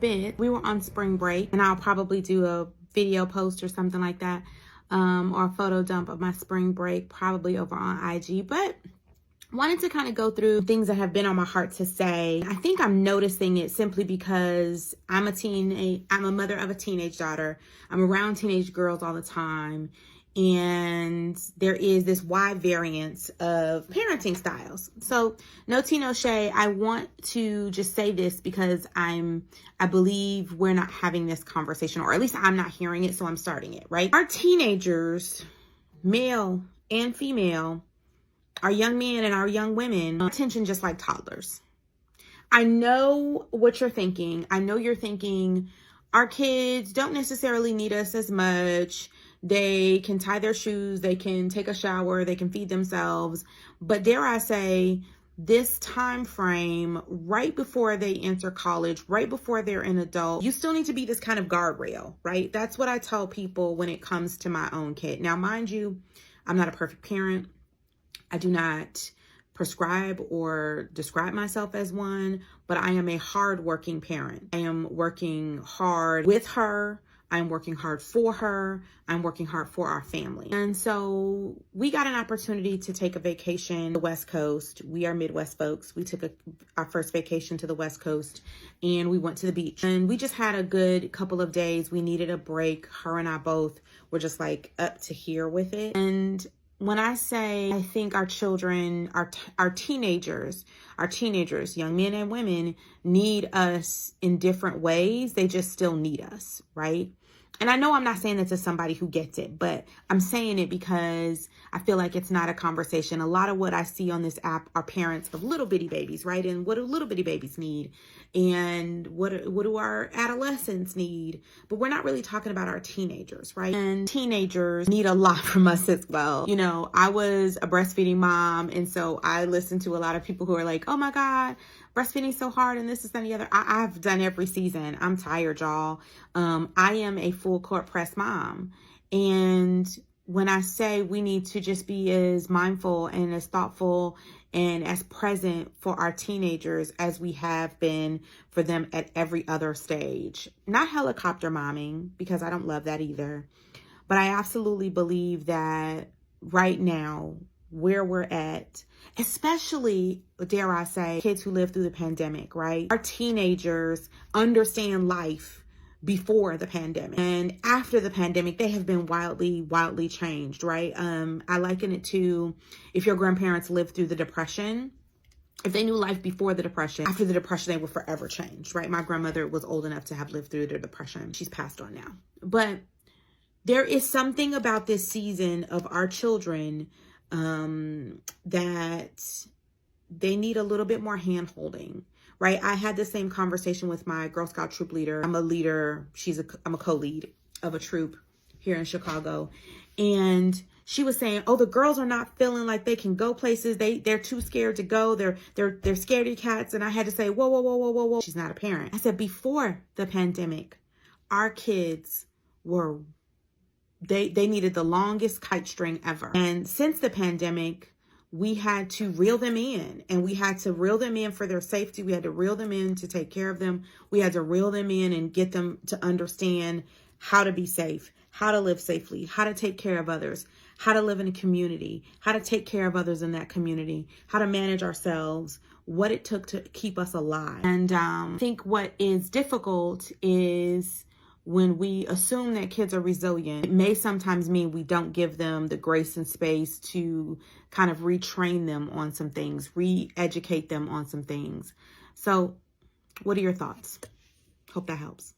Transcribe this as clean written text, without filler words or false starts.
We were on spring break, and I'll probably do a video post or something like that, or a photo dump of my spring break, probably over on IG. But wanted to kind of go through things that have been on my heart to say. I think I'm noticing it simply because I'm a mother of a teenage daughter. I'm around teenage girls all the time. And there is this wide variance of parenting styles. So no tea, no shade. I want to just say this because I believe we're not having this conversation, or at least I'm not hearing it. So I'm starting it, right? Our teenagers, male and female, our young men and our young women, attention just like toddlers. I know what you're thinking. I know you're thinking our kids don't necessarily need us as much. They can tie their shoes, they can take a shower, they can feed themselves. But dare I say, this time frame, right before they enter college, right before they're an adult, you still need to be this kind of guardrail, right? That's what I tell people when it comes to my own kid. Now, mind you, I'm not a perfect parent. I do not prescribe or describe myself as one, but I am a hardworking parent. I am working hard with her. I'm working hard for her. I'm working hard for our family. And so we got an opportunity to take a vacation to the West Coast. We are Midwest folks. We took our first vacation to the West Coast, and we went to the beach. And we just had a good couple of days. We needed a break. Her and I both were just like up to here with it. And when I say I think our children, our teenagers, young men and women, need us in different ways, they just still need us, right? And I know I'm not saying that to somebody who gets it, but I'm saying it because I feel like it's not a conversation. A lot of what I see on this app are parents of little bitty babies, right? And what do little bitty babies need? And what do our adolescents need? But we're not really talking about our teenagers, right? And teenagers need a lot from us as well. You know, I was a breastfeeding mom, and so I listened to a lot of people who are like, oh my God, breastfeeding so hard and this, and the other. I've done every season. I'm tired, y'all. I am a full court press mom. And when I say we need to just be as mindful and as thoughtful and as present for our teenagers as we have been for them at every other stage. Not helicopter momming, because I don't love that either. But I absolutely believe that right now, where we're at, especially, dare I say, kids who lived through the pandemic, right? Our teenagers understand life before the pandemic, and after the pandemic, they have been wildly changed, right? I liken it to if your grandparents lived through the Depression. If they knew life before the Depression, after the Depression, they were forever changed, right? My grandmother was old enough to have lived through the Depression. She's passed on now. But there is something about this season of our children that they need a little bit more hand holding, right? I had the same conversation with my Girl Scout troop leader. I'm a leader. I'm a co-lead of a troop here in Chicago. And she was saying, oh, the girls are not feeling like they can go places. They're too scared to go. They're scaredy cats. And I had to say, whoa. She's not a parent. I said, before the pandemic, our kids were, they needed the longest kite string ever. And since the pandemic, we had to reel them in, and we had to reel them in for their safety. We had to reel them in to take care of them. We had to reel them in and get them to understand how to be safe, how to live safely, how to take care of others, how to live in a community, how to take care of others in that community, how to manage ourselves, what it took to keep us alive. And I think what is difficult is when we assume that kids are resilient, it may sometimes mean we don't give them the grace and space to kind of retrain them on some things, re-educate them on some things. So what are your thoughts? Hope that helps.